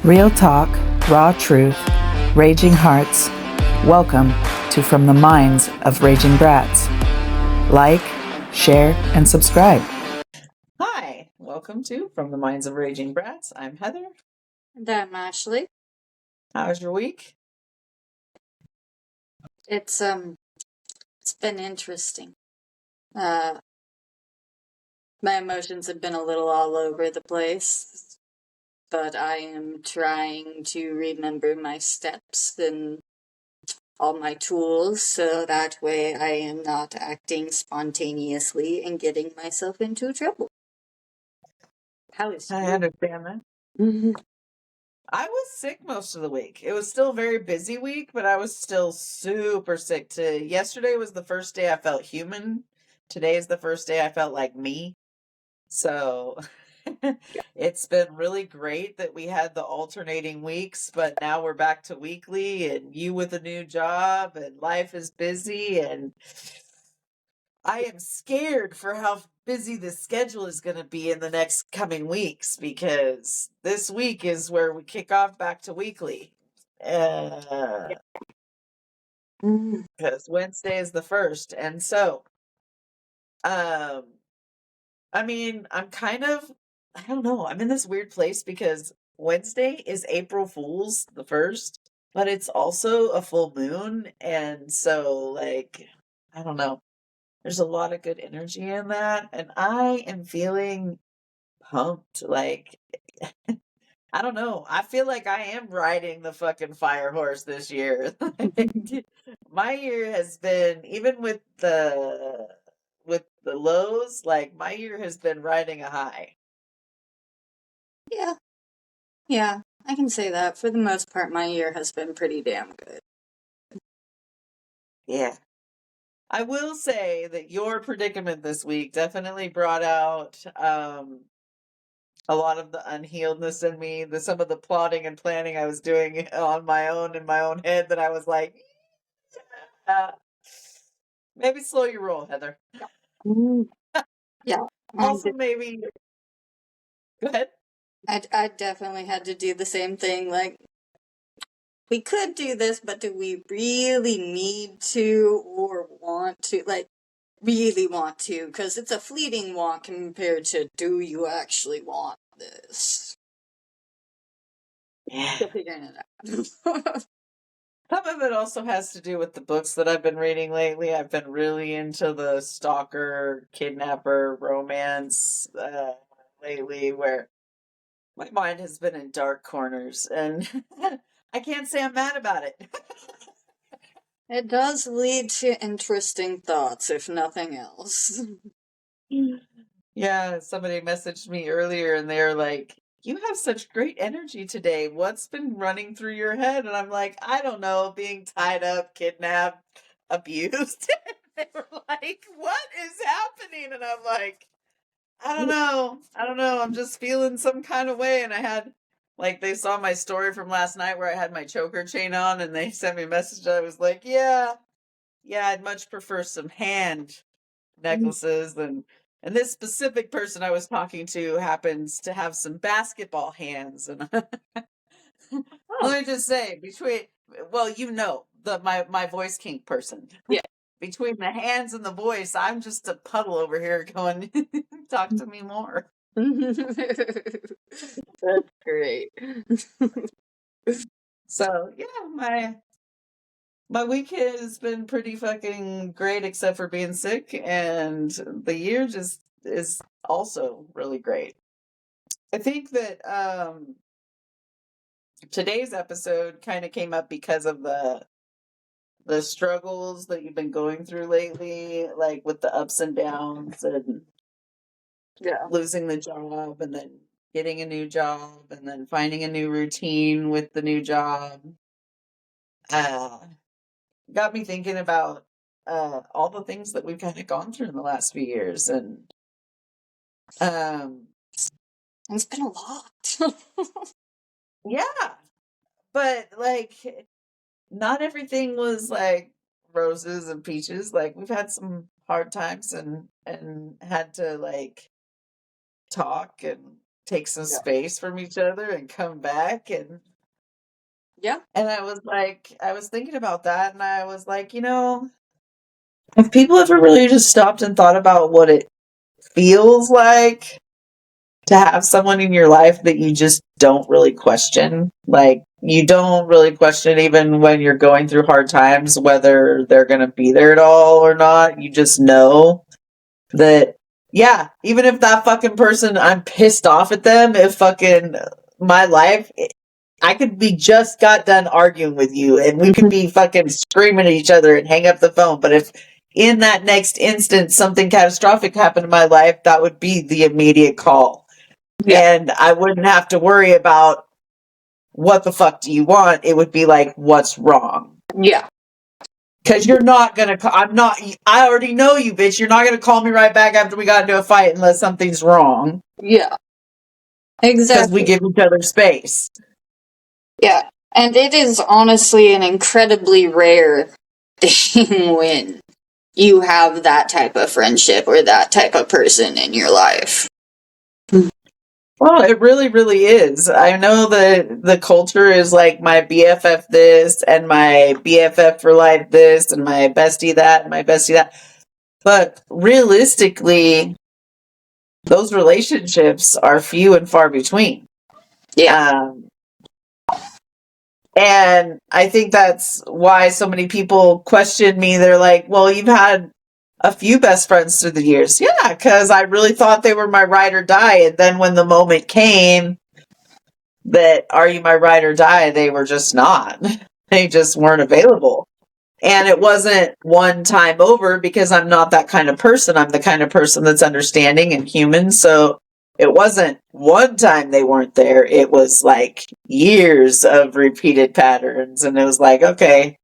Real talk, raw truth, raging hearts. Welcome to From the Minds of Raging Brats. Like, share, and subscribe. Hi, welcome to From the Minds of Raging Brats. I'm Heather. And I'm Ashley. How's your week? It's been interesting. My emotions have been a little all over the place, but I am trying to remember my steps and all my tools so that way I am not acting spontaneously and getting myself into trouble. How is I you? understand that. I was sick most of the week. It was still a very busy week, but I was still super sick. Yesterday was the first day I felt human. Today is the first day I felt like me. So it's been really great that we had the alternating weeks, but now we're back to weekly and you with a new job and life is busy and I am scared for how busy the schedule is going to be in the next coming weeks because this week is where we kick off back to weekly. Because Wednesday is the first. And so, um, I mean, I don't know. I'm in this weird place because Wednesday is April Fool's, the first, but it's also a full moon. And so, like, I don't know. There's a lot of good energy in that. And I am feeling pumped. Like, I don't know. I feel like I am riding the fucking fire horse this year. My year has been, even with the lows, like my year has been riding a high. Yeah, I can say that. For the most part, my year has been pretty damn good. Yeah. I will say that your predicament this week definitely brought out a lot of the unhealedness in me, some of the plotting and planning I was doing on my own in my own head that I was like, maybe slow your roll, Heather. Yeah. Also, maybe go ahead. I definitely had to do the same thing. Like, we could do this, but do we really need to or want to? Like, really want to? Because it's a fleeting want compared to do you actually want this? Yeah. Still figuring it out. Some of it also has to do with the books that I've been reading lately. I've been really into the stalker, kidnapper romance lately, where my mind has been in dark corners, and I can't say I'm mad about it. It does lead to interesting thoughts, if nothing else. Yeah, somebody messaged me earlier and they're like, "You have such great energy today. What's been running through your head?" And I'm like, "I don't know, being tied up, kidnapped, abused." They were like, "What is happening?" And I'm like, I don't know. I don't know. I'm just feeling some kind of way. And I had, like, they saw my story from last night where I had my choker chain on and they sent me a message. I was like, yeah, I'd much prefer some hand necklaces and this specific person I was talking to happens to have some basketball hands. And let me just say, my voice kink person. Yeah. Between the hands and the voice, I'm just a puddle over here going, talk to me more. That's great. So yeah, my week has been pretty fucking great, except for being sick, and the year just is also really great. I think that today's episode kind of came up because of the struggles that you've been going through lately, like with the ups and downs and Yeah. losing the job and then getting a new job and then finding a new routine with the new job. Got me thinking about all the things that we've kind of gone through in the last few years, and um, It's been a lot. yeah, but like not everything was like roses and peaches. Like we've had some hard times and had to like talk and take some Yeah. space from each other and come back. Yeah. And I was thinking about that, and I was like, have people ever really just stopped and thought about what it feels like to have someone in your life that you just don't really question? Like, you don't really question even when you're going through hard times whether they're going to be there at all or not. You just know that, yeah, even if that fucking person, I'm pissed off at them, if fucking my life, I could be just got done arguing with you and we could be fucking screaming at each other and hang up the phone. But if in that next instant something catastrophic happened in my life, that would be the immediate call. Yeah. And I wouldn't have to worry about what the fuck do you want. It would be like, what's wrong? Yeah. Because you're not going to, I already know you, bitch. You're not going to call me right back after we got into a fight unless something's wrong. Yeah. Because we Exactly. give each other space. Yeah. And it is honestly an incredibly rare thing when you have that type of friendship or that type of person in your life. Well, it really, really is. I know that the culture is like my BFF this and my BFF for life this and my bestie that and my bestie that. But realistically, those relationships are few and far between. Yeah. And I think that's why so many people question me. They're like, well, you've had a few best friends through the years. Yeah, because I really thought they were my ride or die. And then when the moment came that are you my ride or die, they were just not. They just weren't available. And it wasn't one time over because I'm not that kind of person. I'm the kind of person that's understanding and human. So it wasn't one time they weren't there. It was like years of repeated patterns. And it was like, okay,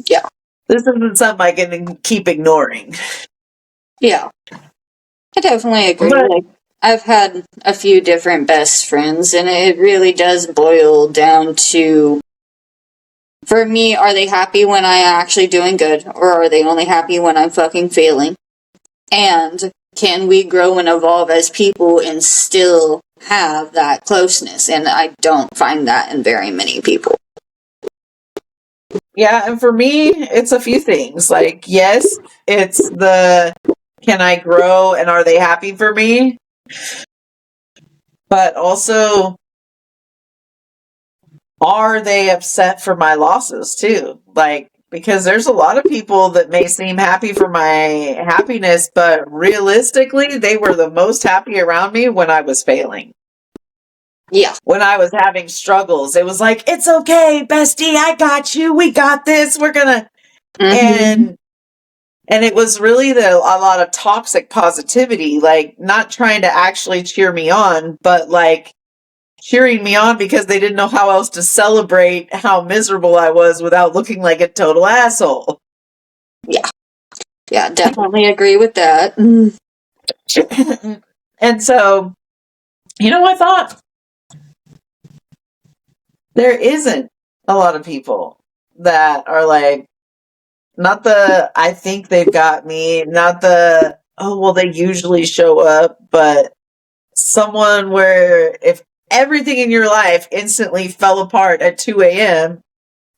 Yeah. this isn't something I can keep ignoring. Yeah. I definitely agree. But Like, I've had a few different best friends, and it really does boil down to, for me, are they happy when I'm actually doing good, or are they only happy when I'm fucking failing? And can we grow and evolve as people and still have that closeness? And I don't find that in very many people. yeah, and for me, it's a few things. Like, yes, it's the can I grow and are they happy for me? But also, are they upset for my losses too? Like, because there's a lot of people that may seem happy for my happiness, but realistically, they were the most happy around me when I was failing. Yeah. When I was having struggles, it was like, it's okay, bestie, I got you. We got this. We're gonna. Mm-hmm. And it was really a lot of toxic positivity, like not trying to actually cheer me on, but like cheering me on because they didn't know how else to celebrate how miserable I was without looking like a total asshole. Yeah. Yeah, definitely agree with that. And so, I thought there isn't a lot of people that are like, not the, I think they've got me, not the, oh, well, they usually show up, but someone where if everything in your life instantly fell apart at 2 a.m.,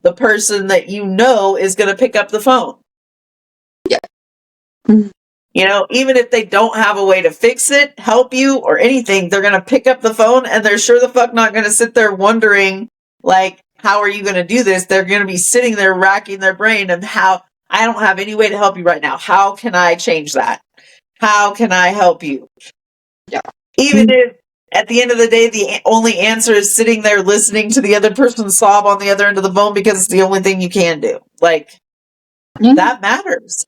the person that you know is going to pick up the phone. Yeah. Even if they don't have a way to fix it, help you, or anything, they're going to pick up the phone and they're sure the fuck not going to sit there wondering, like, how are you going to do this? They're going to be sitting there racking their brain and how I don't have any way to help you right now. How can I change that? How can I help you? Yeah. Even if at the end of the day, the only answer is sitting there listening to the other person sob on the other end of the phone because it's the only thing you can do. Like, that matters.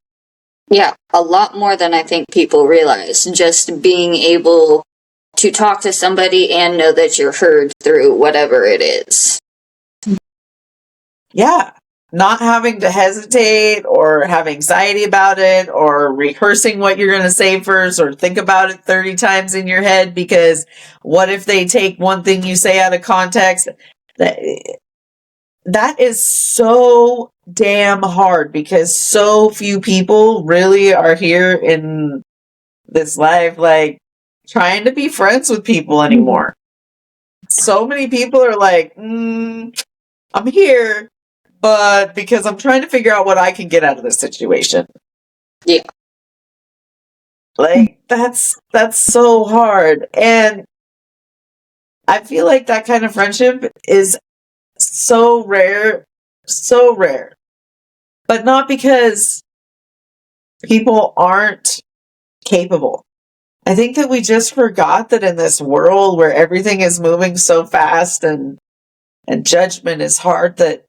Yeah, a lot more than I think people realize. Just being able to talk to somebody and know that you're heard through whatever it is. Yeah. Not having to hesitate or have anxiety about it or rehearsing what you're going to say first or think about it 30 times in your head because what if they take one thing you say out of context? That is so damn hard because so few people really are here in this life. Like, trying to be friends with people anymore. So many people are like, I'm here, but because I'm trying to figure out what I can get out of this situation. Yeah. Like, that's so hard. And I feel like that kind of friendship is so rare, so rare. But not because people aren't capable. I think that we just forgot that in this world where everything is moving so fast and judgment is hard, that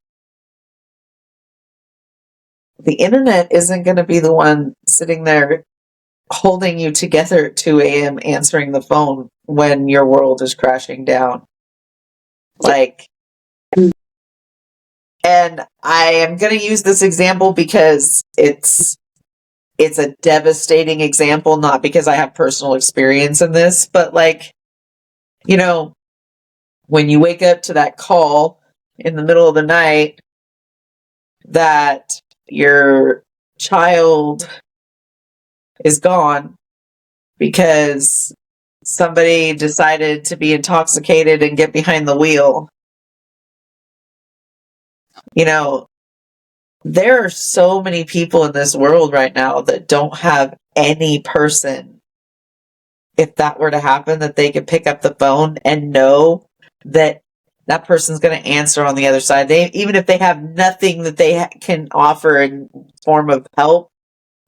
the internet isn't going to be the one sitting there holding you together at 2 a.m. answering the phone when your world is crashing down. Like, and I am going to use this example because it's a devastating example, not because I have personal experience in this, but like, you know, when you wake up to that call in the middle of the night that your child is gone because somebody decided to be intoxicated and get behind the wheel. You know, there are so many people in this world right now that don't have any person, if that were to happen, that they could pick up the phone and know that that person's going to answer on the other side. They, even if they have nothing that they can offer in form of help,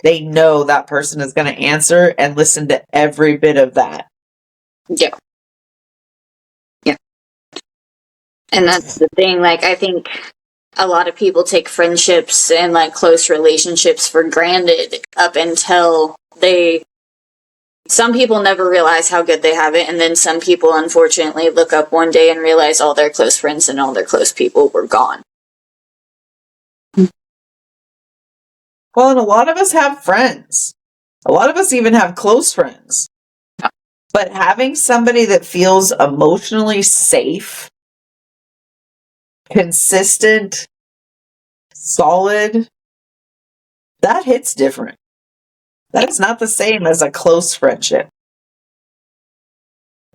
they know that person is going to answer and listen to every bit of that. Yeah. Yeah. And that's the thing. Like, I think a lot of people take friendships and like close relationships for granted up until some people never realize how good they have it, and then some people unfortunately look up one day and realize all their close friends and all their close people were gone. Well, and a lot of us have friends. A lot of us even have close friends. But having somebody that feels emotionally safe, consistent, solid, that hits different. That's not the same as a close friendship.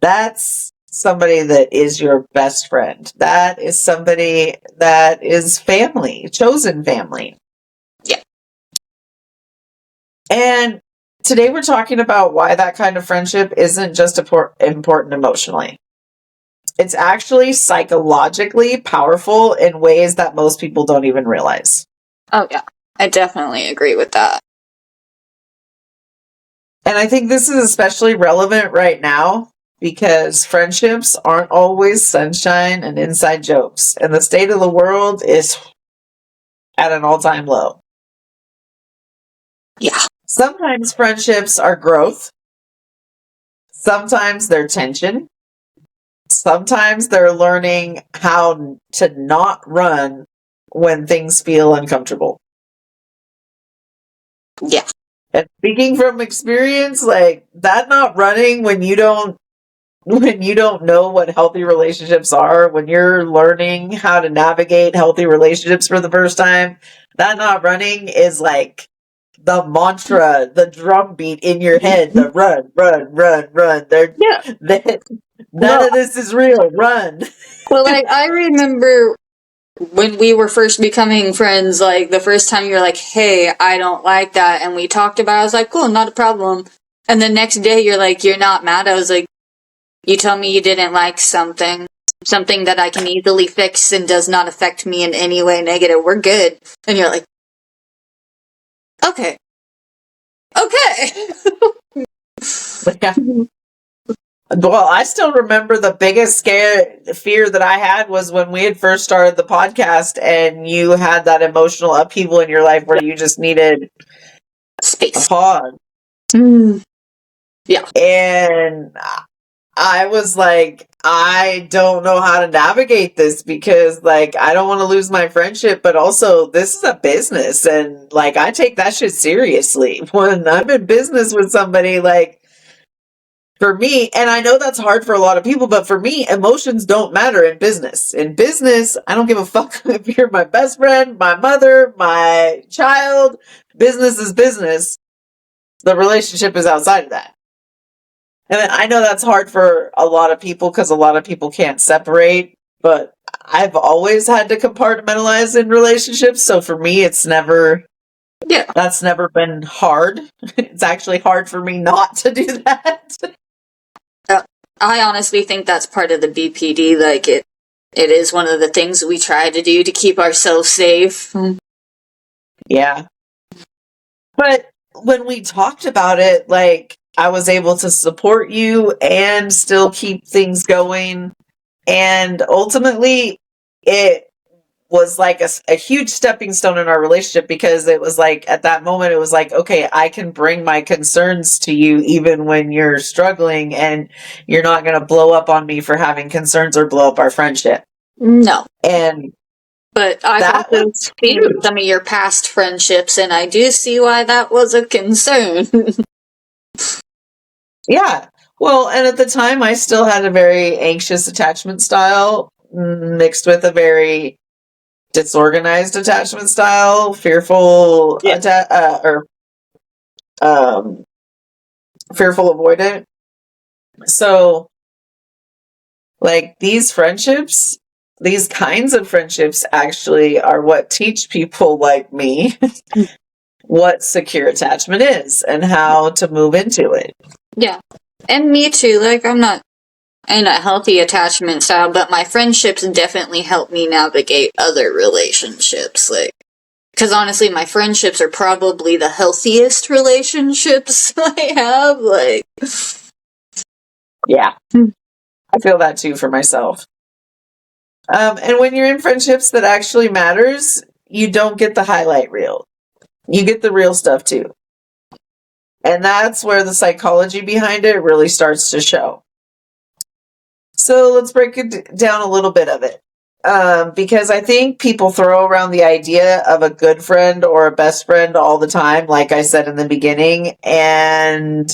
That's somebody that is your best friend. That is somebody that is family, chosen family. Yeah. And today we're talking about why that kind of friendship isn't just important emotionally. It's actually psychologically powerful in ways that most people don't even realize. Oh, yeah. I definitely agree with that. And I think this is especially relevant right now because friendships aren't always sunshine and inside jokes. And the state of the world is at an all-time low. Yeah. Sometimes friendships are growth. Sometimes they're tension. Sometimes they're learning how to not run when things feel uncomfortable. Yeah. And speaking from experience, like that not running when you don't know what healthy relationships are, when you're learning how to navigate healthy relationships for the first time, that not running is like the mantra, the drum beat in your head, the run, run, run, run. None of this is real. Run. Well, like, I remember when we were first becoming friends, like, the first time you were like, hey, I don't like that, and we talked about it, I was like, cool, not a problem. And the next day you're like, you're not mad? I was like, you tell me you didn't like something that I can easily fix and does not affect me in any way negative, we're good. And you're like, okay. Okay. Yeah. Well, I still remember the biggest fear that I had was when we had first started the podcast and you had that emotional upheaval in your life where you just needed Space. a pause. Yeah. And I was like, I don't know how to navigate this because like I don't want to lose my friendship, but also this is a business and like I take that shit seriously. When I'm in business with somebody, like for me, and I know that's hard for a lot of people, but for me, emotions don't matter in business. In business, I don't give a fuck if you're my best friend, my mother, my child. Business is business. The relationship is outside of that. And I know that's hard for a lot of people because a lot of people can't separate, but I've always had to compartmentalize in relationships. So for me, Yeah. that's never been hard. It's actually hard for me not to do that. I honestly think that's part of the BPD. Like, it is one of the things we try to do to keep ourselves safe. Yeah. But when we talked about it, like, I was able to support you and still keep things going. And ultimately, it was like a huge stepping stone in our relationship because it was like at that moment, it was like, okay, I can bring my concerns to you even when you're struggling, and you're not going to blow up on me for having concerns or blow up our friendship. No. And But I've that also was seen huge. some of your past friendships, and I do see why that was a concern. Yeah. Well, and at the time, I still had a very anxious attachment style mixed with a very disorganized attachment style, fearful Yeah. or um, fearful avoidant. So, like, these friendships, these kinds of friendships actually are what teach people like me what secure attachment is and how to move into it. Yeah. And me too. Like, I'm not in a healthy attachment style, but my friendships definitely help me navigate other relationships. Like, because honestly, my friendships are probably the healthiest relationships I have. Like, Yeah, I feel that too for myself. And when you're in friendships that actually matters, you don't get the highlight reel. You get the real stuff too. And that's where the psychology behind it really starts to show. So let's break it down a little bit of it. Because I think people throw around the idea of a good friend or a best friend all the time, like I said in the beginning. And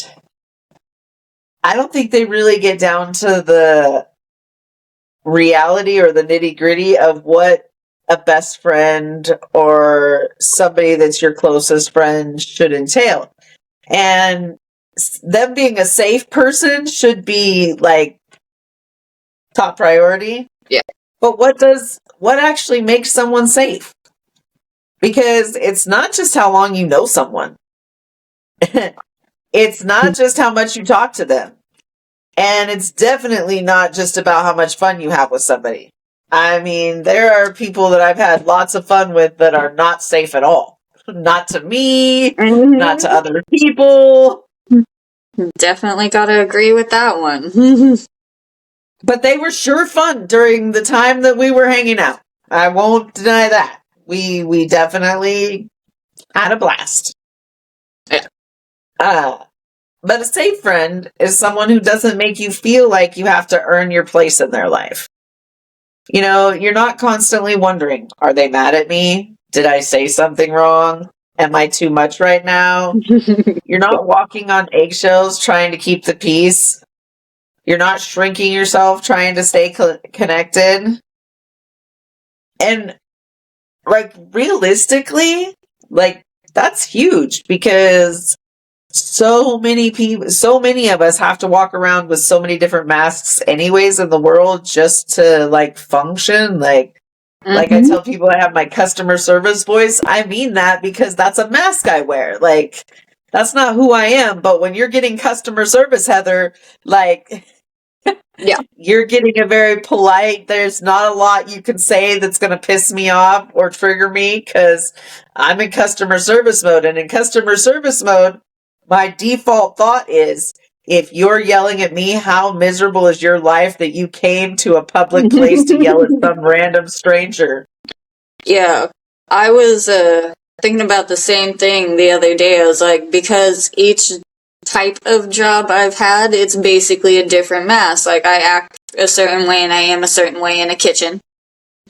I don't think they really get down to the reality or the nitty gritty of what a best friend or somebody that's your closest friend should entail. And them being a safe person should be like top priority. yeah. But what actually makes someone safe? Because it's not just how long you know someone. It's not just how much you talk to them. And it's definitely not just about how much fun you have with somebody. I mean, there are people that I've had lots of fun with that are not safe at all. Not to me, not to other people. Definitely gotta agree with that one. But they were sure fun during the time that we were hanging out. I won't deny that. We definitely had a blast. Yeah. But a safe friend is someone who doesn't make you feel like you have to earn your place in their life. You know, you're not constantly wondering, are they mad at me? Did I say something wrong? Am I too much right now? You're not walking on eggshells trying to keep the peace. You're not shrinking yourself trying to stay connected. And, like, realistically, like, that's huge because so many people, so many of us have to walk around with so many different masks anyways in the world just to like function. Like I tell people I have my customer service voice. I mean that because that's a mask I wear. Like, that's not who I am. But when you're getting customer service, Heather, like, Yeah. you're getting a very polite, there's not a lot you can say that's going to piss me off or trigger me because I'm in customer service mode. And in customer service mode, my default thought is, if you're yelling at me, how miserable is your life that you came to a public place to yell at some random stranger? Yeah. I was thinking about the same thing the other day. I was like, because each type of job I've had, it's basically a different mask. Like, I act a certain way and I am a certain way in a kitchen.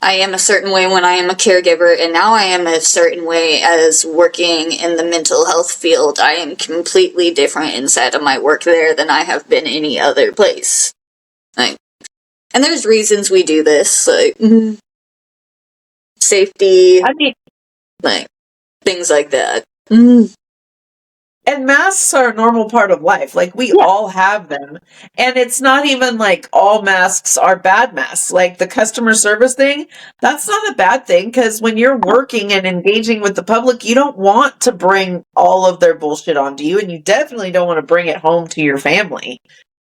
I am a certain way when I am a caregiver, and now I am a certain way as working in the mental health field. I am completely different inside of my work there than I have been any other place. Like, and there's reasons we do this, like safety, I mean, like things like that. And masks are a normal part of life. Like, we all have them. And it's not even like all masks are bad masks. Like, the customer service thing, that's not a bad thing, because when you're working and engaging with the public, you don't want to bring all of their bullshit onto you, and you definitely don't want to bring it home to your family.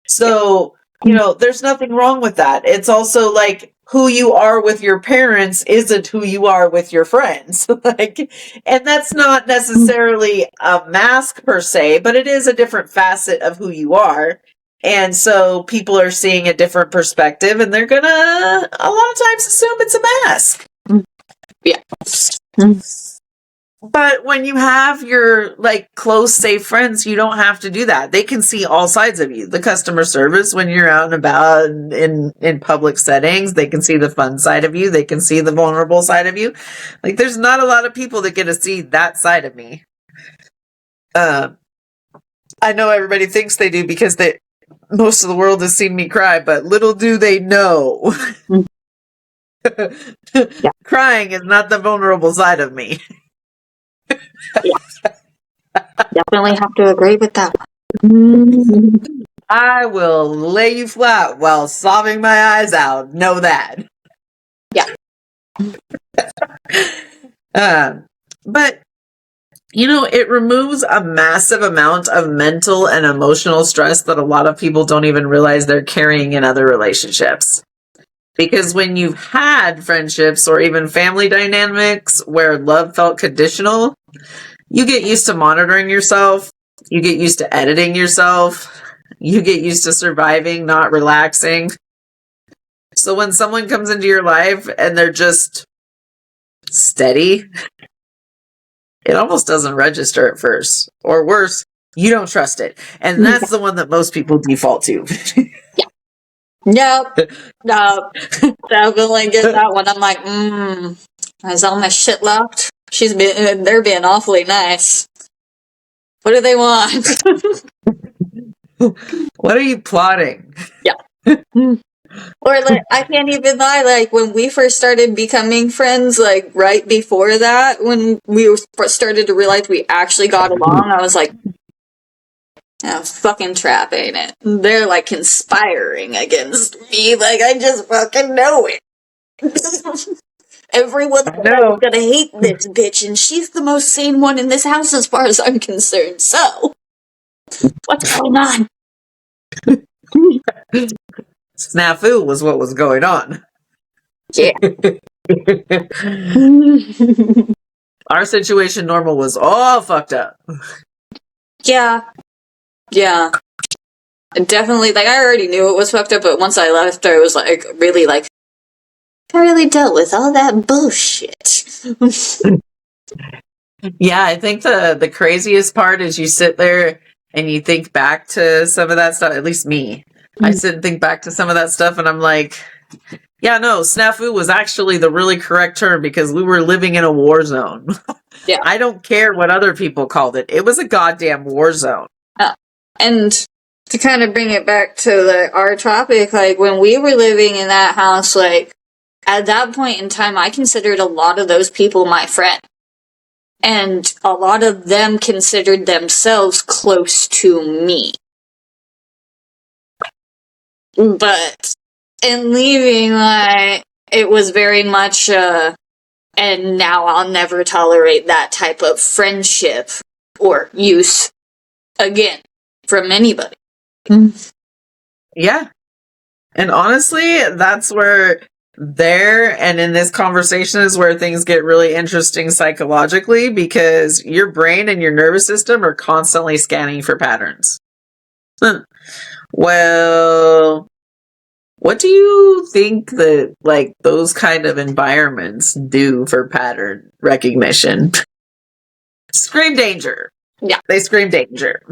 So, there's nothing wrong with that. It's also like, who you are with your parents isn't who you are with your friends. And that's not necessarily a mask per se, but it is a different facet of who you are. And so people are seeing a different perspective, and they're gonna a lot of times assume it's a mask. Yeah. But when you have your close, safe friends, you don't have to do that. They can see all sides of you. The customer service, when you're out and about in public settings, they can see the fun side of you. They can see the vulnerable side of you. There's not a lot of people that get to see that side of me. I know everybody thinks they do because most of the world has seen me cry, but little do they know. Crying is not the vulnerable side of me. Definitely have to agree with that. I will lay you flat while sobbing my eyes out. Know that. Yeah. But, it removes a massive amount of mental and emotional stress that a lot of people don't even realize they're carrying in other relationships. Because when you've had friendships or even family dynamics where love felt conditional, you get used to monitoring yourself. You get used to editing yourself. You get used to surviving, not relaxing. So when someone comes into your life and they're just steady, it almost doesn't register at first. Or worse, you don't trust it. And that's the one that most people default to. Nope. Definitely get that one. I'm like, is all my shit left? They're being awfully nice. What do they want? What are you plotting? Yeah. Or I can't even lie, when we first started becoming friends, right before that, when we started to realize we actually got along, I was like, oh, fucking trap, ain't it? They're conspiring against me, I just fucking know it. Everyone's gonna hate this bitch, and she's the most sane one in this house as far as I'm concerned, so what's going on? Snafu was what was going on. Yeah. Our situation normal was all fucked up. Yeah. Definitely, I already knew it was fucked up, but once I left, I was really I really dealt with all that bullshit. Yeah, I think the craziest part is you sit there and you think back to some of that stuff, at least me. I sit and think back to some of that stuff, and I'm like, yeah, no, snafu was actually the really correct term because we were living in a war zone. Yeah. I don't care what other people called it. It was a goddamn war zone. And to kind of bring it back to our topic, when we were living in that house, at that point in time, I considered a lot of those people my friend. And a lot of them considered themselves close to me. But in leaving, it was very much, and now I'll never tolerate that type of friendship or use again from anybody. Yeah. And honestly, that's where and in this conversation is where things get really interesting psychologically, because your brain and your nervous system are constantly scanning for patterns. Well, what do you think that those kind of environments do for pattern recognition? Scream danger. Yeah. They scream danger.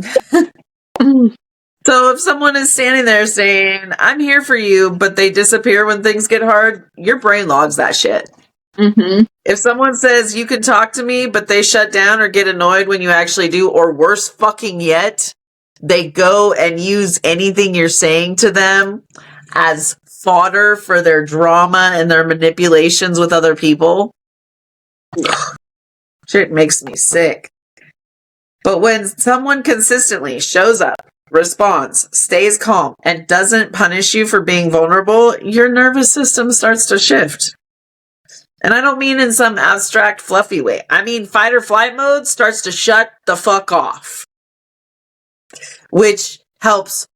So if someone is standing there saying, I'm here for you, but they disappear when things get hard, your brain logs that shit. Mm-hmm. If someone says you can talk to me, but they shut down or get annoyed when you actually do, or worse fucking yet, they go and use anything you're saying to them as fodder for their drama and their manipulations with other people. Shit makes me sick. But when someone consistently shows up, responds, stays calm, and doesn't punish you for being vulnerable, your nervous system starts to shift. And I don't mean in some abstract, fluffy way. I mean fight or flight mode starts to shut the fuck off, which helps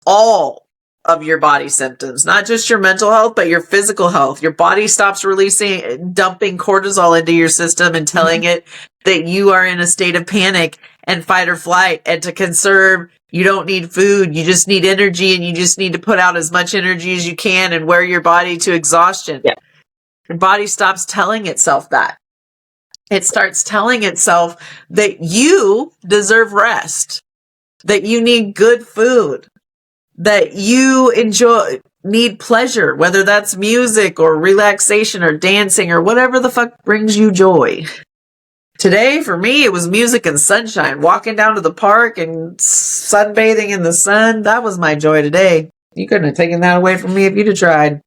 all of your body symptoms, not just your mental health, but your physical health. Your body stops dumping cortisol into your system and telling it that you are in a state of panic and fight or flight, and to conserve, you don't need food, you just need energy, and you just need to put out as much energy as you can and wear your body to exhaustion. Yeah. Your body stops telling itself that. It starts telling itself that you deserve rest, that you need good food, that you need pleasure, whether that's music or relaxation or dancing or whatever the fuck brings you joy. Today, for me, it was music and sunshine. Walking down to the park and sunbathing in the sun. That was my joy today. You couldn't have taken that away from me if you'd have tried.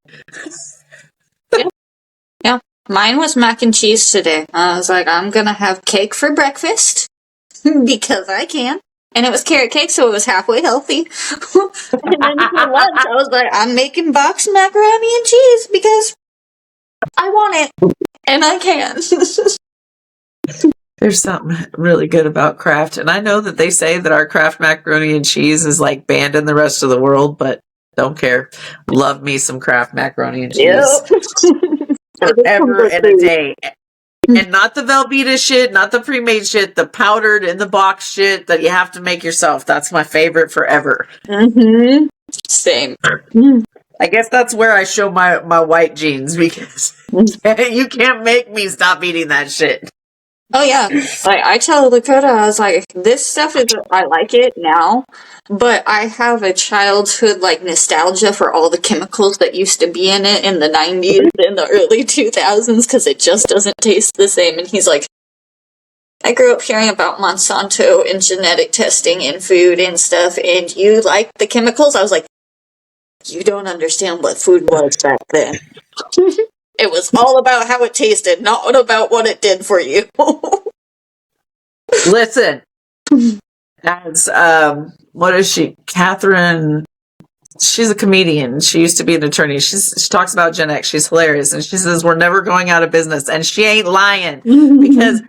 Yeah. Mine was mac and cheese today. I was like, I'm gonna have cake for breakfast because I can. And it was carrot cake, so it was halfway healthy. And then for lunch, I was like, I'm making boxed macaroni and cheese because I want it. And I can. There's something really good about Kraft. And I know that they say that our Kraft macaroni and cheese is like banned in the rest of the world, but don't care. Love me some Kraft macaroni and cheese. Forever and a day. And not the Velveeta shit, not the pre-made shit, the powdered in the box shit that you have to make yourself. That's my favorite forever. Mm-hmm. Same. I guess that's where I show my white genes, because you can't make me stop eating that shit. Oh yeah, like I tell Lakota, I was like, this stuff is, I like it now, but I have a childhood like nostalgia for all the chemicals that used to be in it in the 90s and the early 2000s because it just doesn't taste the same. And he's like, I grew up hearing about Monsanto and genetic testing in food and stuff, and you like the chemicals? I was like, you don't understand what food was back then. It was all about how it tasted, not about what it did for you. Listen, as what is she? Catherine. She's a comedian. She used to be an attorney. She talks about Gen X. She's hilarious, and she says we're never going out of business, and she ain't lying because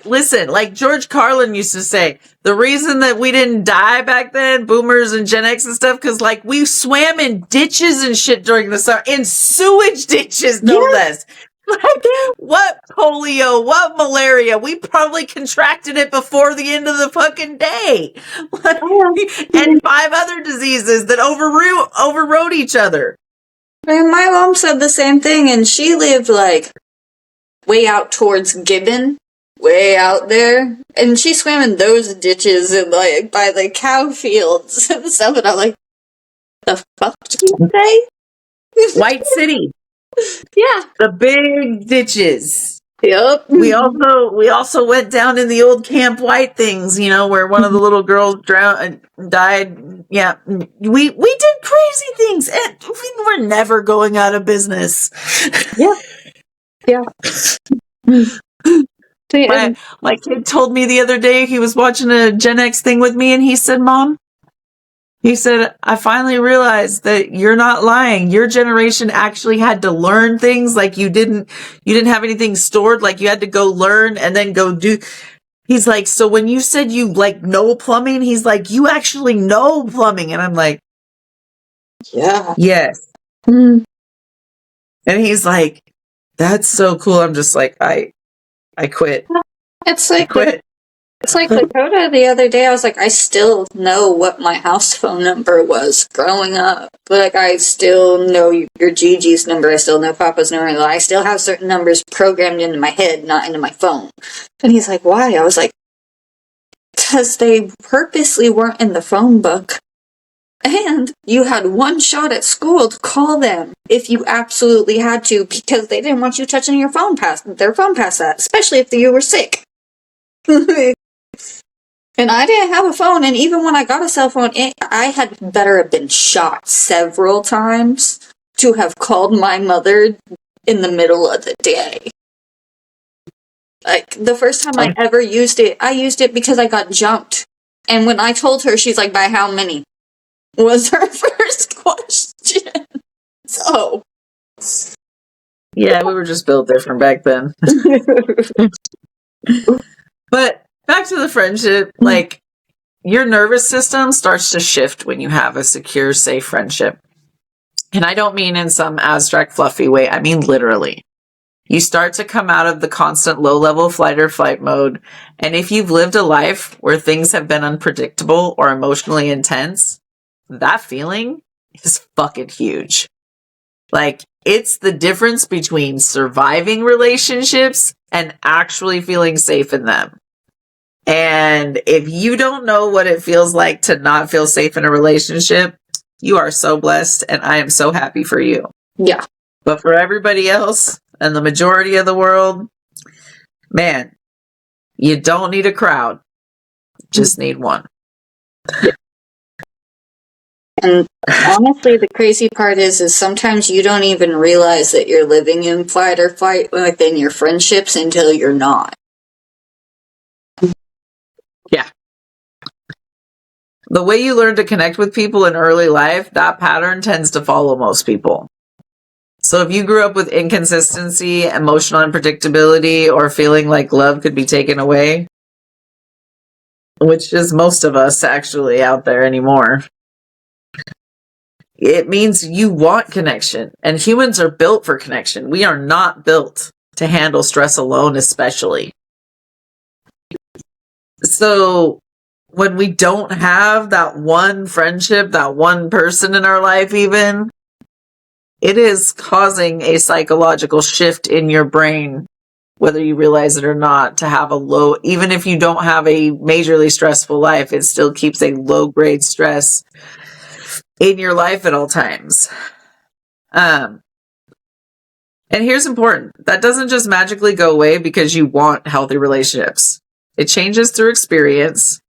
listen, like George Carlin used to say, the reason that we didn't die back then, boomers and Gen X and stuff, because like we swam in ditches and shit during the summer, in sewage ditches, no less. Like, what polio, what malaria? We probably contracted it before the end of the fucking day. Like, and 5 other diseases that overrode each other. And my mom said the same thing, and she lived like way out towards Gibbon, way out there, and she swam in those ditches and like by the cow fields and stuff, and I'm like, the fuck did you say? White City. Yeah. The big ditches. Yep. We also went down in the old Camp White things, you know, where one of the little girls drowned and died. Yeah. We did crazy things, and we were never going out of business. Yeah. Yeah. My kid told me the other day, he was watching a Gen X thing with me, and he said, Mom, he said, I finally realized that you're not lying. Your generation actually had to learn things, like you didn't have anything stored, like you had to go learn and then go do. He's like, so when you said you like know plumbing, he's like, you actually know plumbing. And I'm like, yeah. Yes. And he's like, that's so cool. I'm just like, I quit. It's like I quit. It's like Lakota the other day, I was like, I still know what my house phone number was growing up. Like, I still know your Gigi's number, I still know Papa's number, I still have certain numbers programmed into my head, not into my phone. And he's like, why? I was like, because they purposely weren't in the phone book. And you had one shot at school to call them if you absolutely had to, because they didn't want you touching their phone past that, especially if you were sick. And I didn't have a phone, and even when I got a cell phone, I had better have been shot several times to have called my mother in the middle of the day. Like, the first time I ever used it, I used it because I got jumped. And when I told her, she's like, by how many? Was her first question. So. Yeah, we were just built different back then. But back to the friendship, like, your nervous system starts to shift when you have a secure, safe friendship. And I don't mean in some abstract, fluffy way. I mean literally. You start to come out of the constant low-level flight or flight mode. And if you've lived a life where things have been unpredictable or emotionally intense, that feeling is fucking huge. Like, it's the difference between surviving relationships and actually feeling safe in them. And if you don't know what it feels like to not feel safe in a relationship, you are so blessed, and I am so happy for you. Yeah. But for everybody else and the majority of the world, man, you don't need a crowd. Just need one. And honestly, the crazy part is sometimes you don't even realize that you're living in fight or flight within your friendships until you're not. Yeah. The way you learn to connect with people in early life, that pattern tends to follow most people. So if you grew up with inconsistency, emotional unpredictability, or feeling like love could be taken away, which is most of us actually out there anymore, it means you want connection. And humans are built for connection. We are not built to handle stress alone, especially. So when we don't have that one friendship, that one person in our life even, it is causing a psychological shift in your brain, whether you realize it or not, to have a low, even if you don't have a majorly stressful life, it still keeps a low grade stress in your life at all times. And here's important. That doesn't just magically go away because you want healthy relationships. It changes through experience,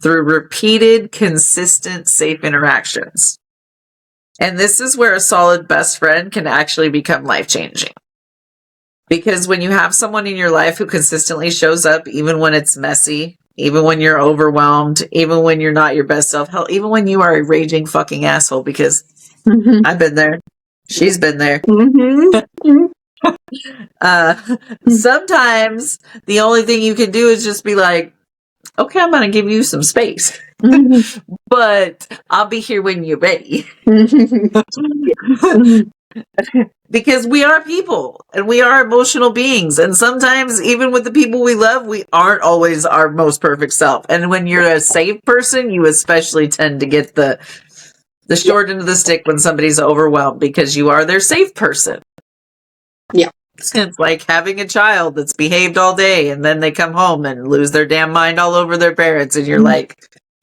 through repeated, consistent, safe interactions. And this is where a solid best friend can actually become life-changing. Because when you have someone in your life who consistently shows up, even when it's messy, even when you're overwhelmed, even when you're not your best self, hell, even when you are a raging fucking asshole, because I've been there. She's been there. Sometimes the only thing you can do is just be like, okay, I'm going to give you some space, but I'll be here when you're ready. Because we are people and we are emotional beings. And sometimes even with the people we love, we aren't always our most perfect self. And when you're a safe person, you especially tend to get the short end of the stick when somebody's overwhelmed because you are their safe person. Yeah. It's like having a child that's behaved all day and then they come home and lose their damn mind all over their parents. And you're like,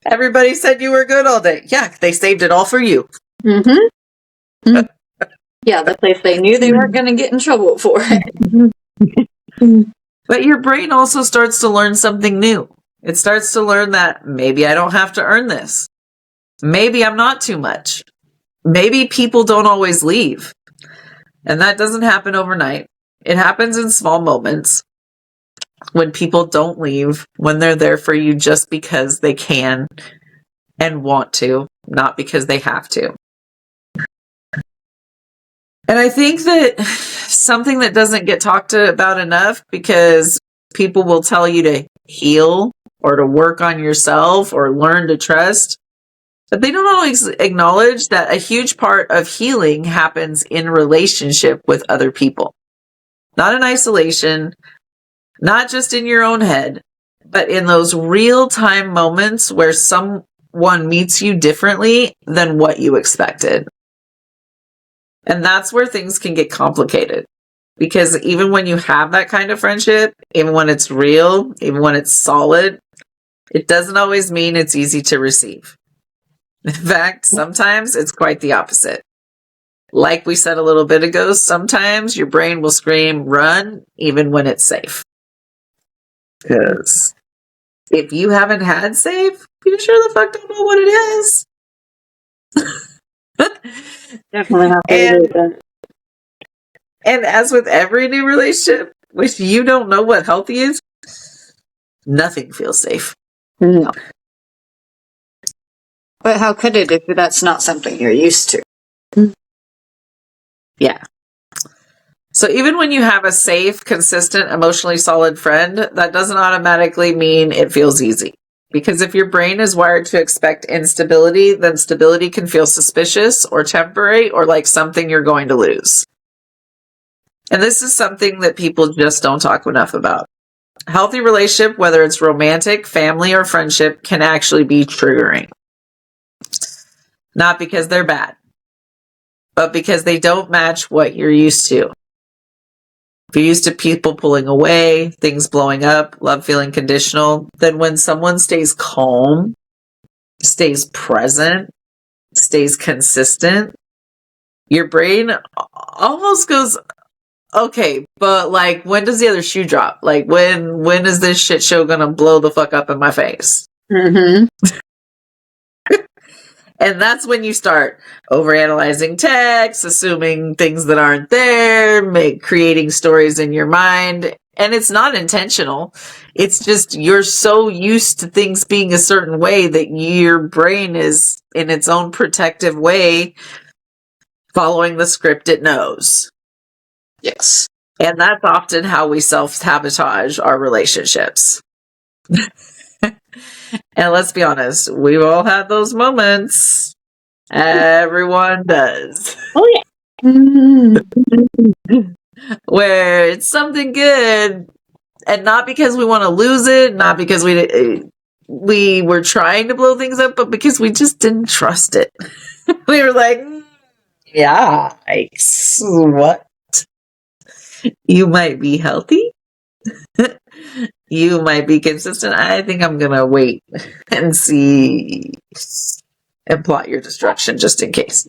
everybody said you were good all day. Yeah, they saved it all for you. Mm-hmm. Yeah, the place they knew they weren't going to get in trouble for it. But your brain also starts to learn something new. It starts to learn that maybe I don't have to earn this. Maybe I'm not too much. Maybe people don't always leave. And that doesn't happen overnight. It happens in small moments when people don't leave, when they're there for you just because they can and want to, not because they have to. And I think that something that doesn't get talked about enough, because people will tell you to heal or to work on yourself or learn to trust, but they don't always acknowledge that a huge part of healing happens in relationship with other people. Not in isolation, not just in your own head, but in those real-time moments where someone meets you differently than what you expected. And that's where things can get complicated. Because even when you have that kind of friendship, even when it's real, even when it's solid, it doesn't always mean it's easy to receive. In fact, sometimes it's quite the opposite. Like we said a little bit ago, sometimes your brain will scream, run, even when it's safe. Because if you haven't had safe, you sure the fuck don't know what it is. Definitely have to do that. And as with every new relationship, Which you don't know what healthy is? Nothing feels safe. No. But how could it if that's not something you're used to? Yeah. So even when you have a safe, consistent, emotionally solid friend, that doesn't automatically mean it feels easy. Because if your brain is wired to expect instability, then stability can feel suspicious or temporary or like something you're going to lose. And this is something that people just don't talk enough about. A healthy relationship, whether it's romantic, family, or friendship, can actually be triggering. Not because they're bad, but because they don't match what you're used to. If you're used to people pulling away, things blowing up, love feeling conditional, then when someone stays calm, stays present, stays consistent, your brain almost goes, okay, but like, when does the other shoe drop? Like, when is this shit show gonna blow the fuck up in my face? Mm-hmm. And that's when you start overanalyzing texts, assuming things that aren't there, creating stories in your mind. And it's not intentional. It's just you're so used to things being a certain way that your brain is, in its own protective way, following the script it knows. Yes. And that's often how we self-sabotage our relationships. And let's be honest, we've all had those moments. Everyone does. Oh, yeah. Mm-hmm. Where it's something good, and not because we want to lose it, not because we were trying to blow things up, but because we just didn't trust it. We were like, yeah, what? You might be healthy. You might be consistent. I think I'm going to wait and see and plot your destruction just in case.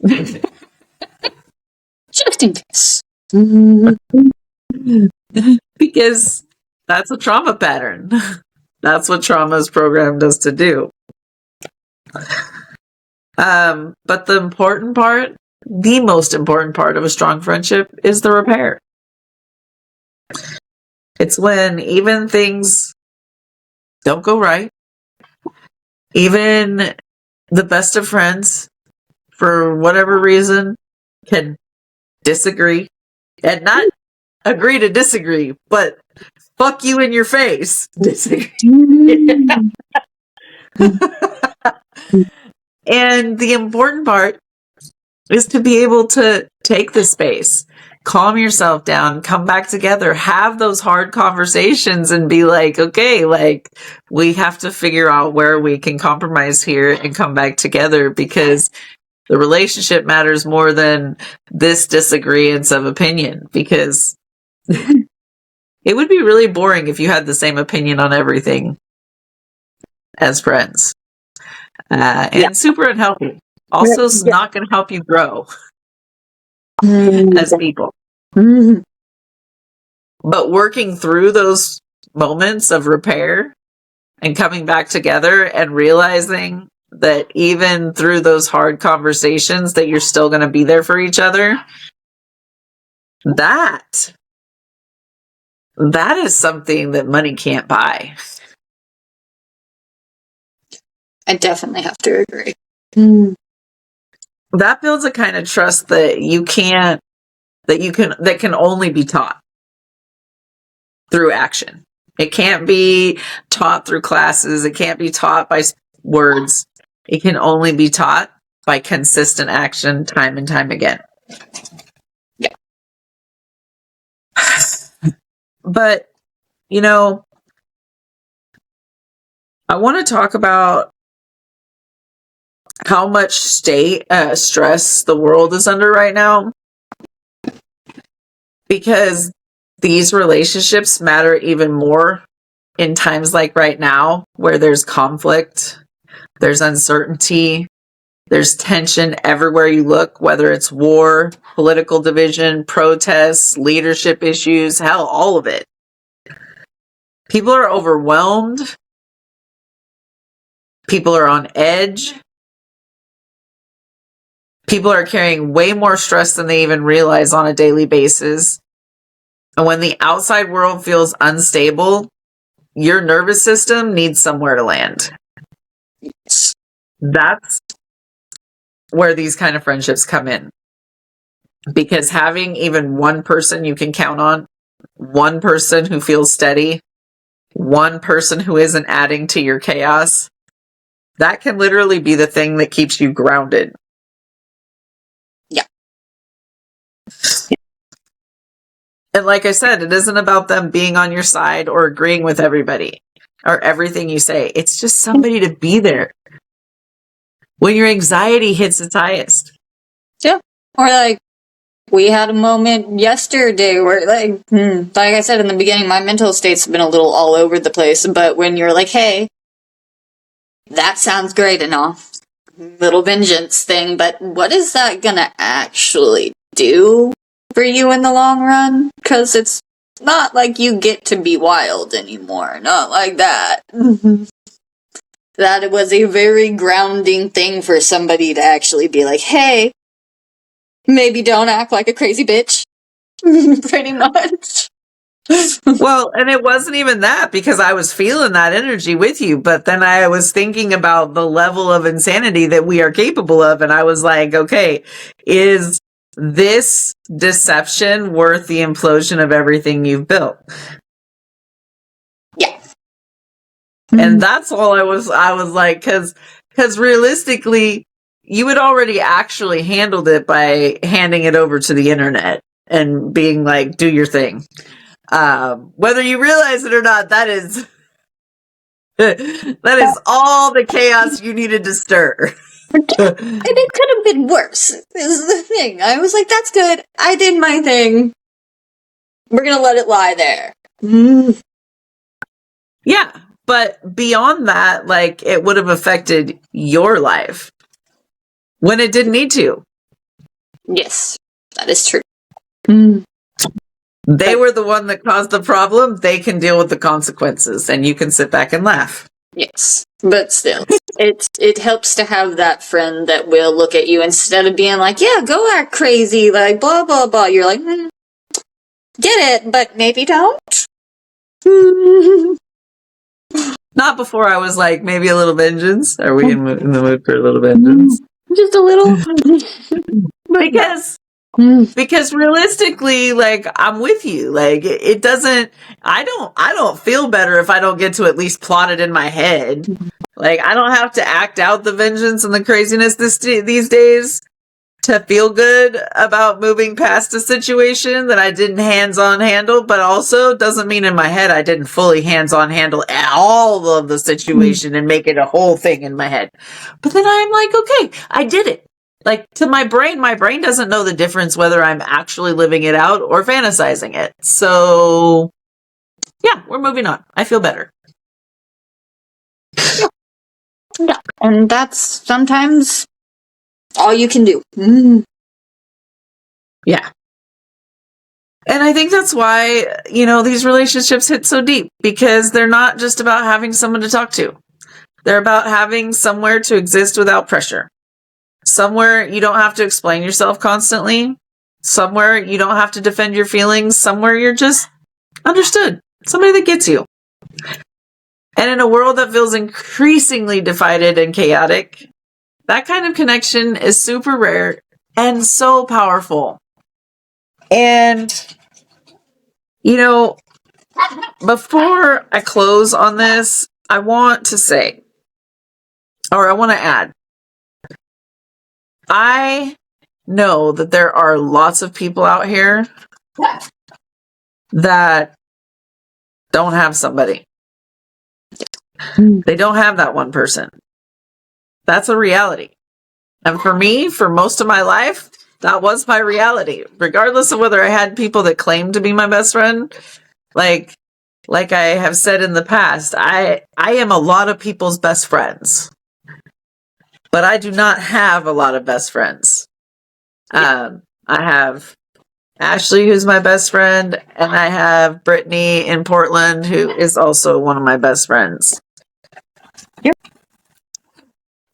Just in case. Mm-hmm. Because that's a trauma pattern. That's what trauma is programmed us to do. But the most important part of a strong friendship is the repair. It's when even things don't go right, even the best of friends, for whatever reason, can disagree. And not agree to disagree, but fuck you in your face. Disagree. And the important part is to be able to take the space, calm yourself down, come back together, have those hard conversations and be like, okay, like we have to figure out where we can compromise here and come back together, because the relationship matters more than this disagreement of opinion, because it would be really boring if you had the same opinion on everything as friends. And super unhealthy. Also, it's not going to help you grow as people. Mm-hmm. But working through those moments of repair and coming back together and realizing that even through those hard conversations that you're still going to be there for each other, that is something that money can't buy. I definitely have to agree. Mm. That builds a kind of trust that that can only be taught through action. It can't be taught through classes. It can't be taught by words. It can only be taught by consistent action, time and time again. Yeah. But, I want to talk about how much stress the world is under right now, because these relationships matter even more in times like right now, where there's conflict, there's uncertainty, there's tension everywhere you look, whether it's war, political division, protests, leadership issues, hell, all of it. People are overwhelmed. People are on edge. People are carrying way more stress than they even realize on a daily basis. And when the outside world feels unstable, your nervous system needs somewhere to land. That's where these kind of friendships come in. Because having even one person you can count on, one person who feels steady, one person who isn't adding to your chaos, that can literally be the thing that keeps you grounded. Yeah. And like I said, it isn't about them being on your side or agreeing with everybody or everything you say. It's just somebody to be there when your anxiety hits its highest. Yeah. Or like, we had a moment yesterday where, like I said in the beginning, my mental state's been a little all over the place, but when you're like, hey, that sounds great and all, little vengeance thing, but what is that gonna actually do for you in the long run? Because it's not like you get to be wild anymore. Not like that. That it was a very grounding thing for somebody to actually be like, hey, maybe don't act like a crazy bitch. Pretty much. Well, and it wasn't even that, because I was feeling that energy with you, but then I was thinking about the level of insanity that we are capable of, and I was like, okay, is this deception worth the implosion of everything you've built? Yeah. And that's all I was like, because realistically, you had already actually handled it by handing it over to the internet and being like, do your thing. Whether you realize it or not, that is all the chaos you needed to stir. And it could have been worse, is the thing. I was like, that's good. I did my thing. We're gonna let it lie there. Yeah, but beyond that, like, it would have affected your life when it didn't need to. Yes, that is true. They were the one that caused the problem. They can deal with the consequences, and you can sit back and laugh. Yes, but still, it helps to have that friend that will look at you instead of being like, yeah, go act crazy, like, blah, blah, blah. You're like, get it, but maybe don't. Not before I was like, maybe a little vengeance. Are we in the mood for a little vengeance? Just a little. Because realistically, like, I'm with you. Like, it doesn't, I don't feel better if I don't get to at least plot it in my head. Like, I don't have to act out the vengeance and the craziness these days to feel good about moving past a situation that I didn't hands-on handle, but also doesn't mean in my head I didn't fully hands-on handle all of the situation and make it a whole thing in my head. But then I'm like, okay, I did it. Like, to my brain doesn't know the difference whether I'm actually living it out or fantasizing it. So, yeah, we're moving on. I feel better. Yeah. And that's sometimes all you can do. Yeah. And I think that's why, these relationships hit so deep, because they're not just about having someone to talk to. They're about having somewhere to exist without pressure. Somewhere you don't have to explain yourself constantly. Somewhere you don't have to defend your feelings. Somewhere you're just understood. Somebody that gets you. And in a world that feels increasingly divided and chaotic, that kind of connection is super rare and so powerful. And, before I close on this, I want to say, or I want to add, I know that there are lots of people out here that don't have somebody. They don't have that one person. That's a reality. And for me, for most of my life, that was my reality. Regardless of whether I had people that claimed to be my best friend, like I have said in the past, I am a lot of people's best friends. But I do not have a lot of best friends. I have Ashley, who's my best friend, and I have Brittany in Portland, who is also one of my best friends. Yep.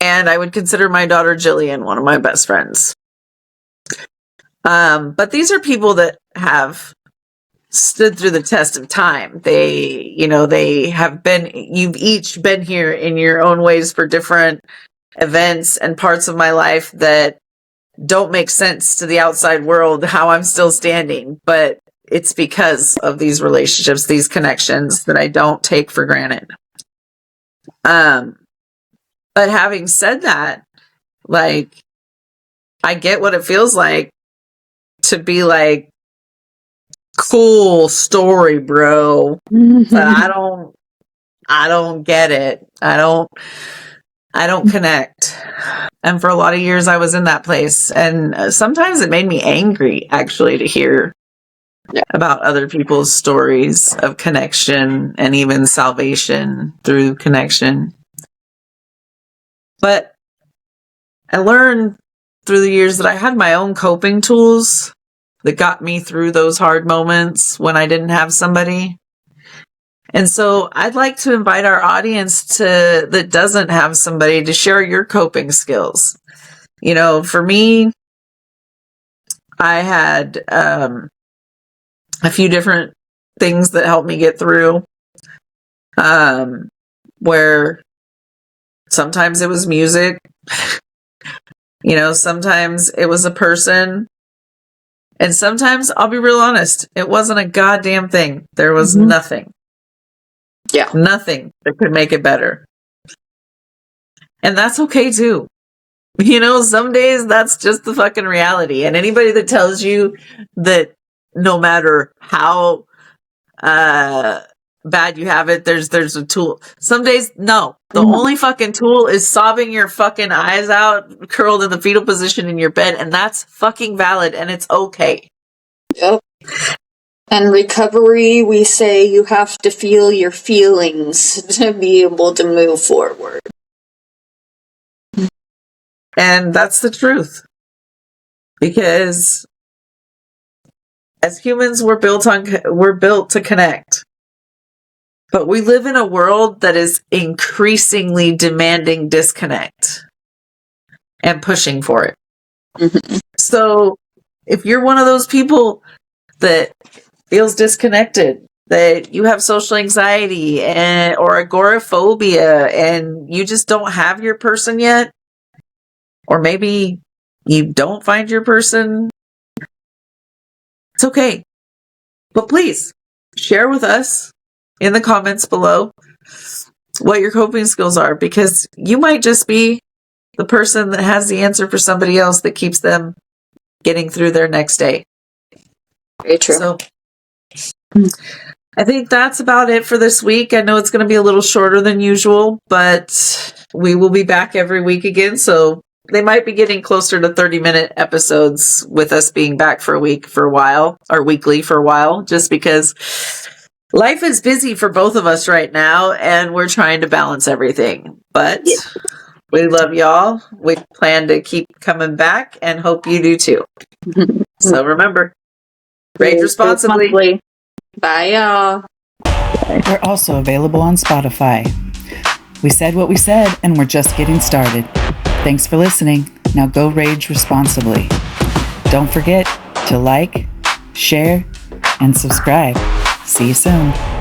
And I would consider my daughter Jillian one of my best friends. But these are people that have stood through the test of time. They have been, you've each been here in your own ways for different events and parts of my life that don't make sense to the outside world, how I'm still standing, but it's because of these relationships, these connections that I don't take for granted. But having said that, like, I get what it feels like to be like, cool story, bro. But I don't get it. I don't connect. And for a lot of years I was in that place. And sometimes it made me angry, actually, to hear about other people's stories of connection and even salvation through connection. But I learned through the years that I had my own coping tools that got me through those hard moments when I didn't have somebody. And so I'd like to invite our audience that doesn't have somebody to share your coping skills. For me, I had a few different things that helped me get through, where sometimes it was music, sometimes it was a person, and sometimes, I'll be real honest, it wasn't a goddamn thing. There was nothing. Yeah. Nothing that could make it better. And that's okay too. Some days that's just the fucking reality. And anybody that tells you that no matter how bad you have it, there's a tool. Some days, no. The only fucking tool is sobbing your fucking eyes out, curled in the fetal position in your bed, and that's fucking valid, and it's okay. Yep. And recovery, we say you have to feel your feelings to be able to move forward. And that's the truth. Because as humans, we're built to connect. But we live in a world that is increasingly demanding disconnect and pushing for it. Mm-hmm. So if you're one of those people that feels disconnected, that you have social anxiety or agoraphobia, and you just don't have your person yet, or maybe you don't find your person, it's okay. But please share with us in the comments below what your coping skills are, because you might just be the person that has the answer for somebody else that keeps them getting through their next day. Very true. So I think that's about it for this week. I know it's going to be a little shorter than usual, but we will be back every week again. So they might be getting closer to 30-minute episodes with us being back for a while, or weekly for a while, just because life is busy for both of us right now, and we're trying to balance everything. But we love y'all. We plan to keep coming back and hope you do too. So remember, rage responsibly. Bye, y'all. We're also available on Spotify. We said what we said, and we're just getting started. Thanks for listening. Now go rage responsibly. Don't forget to like, share, and subscribe. See you soon.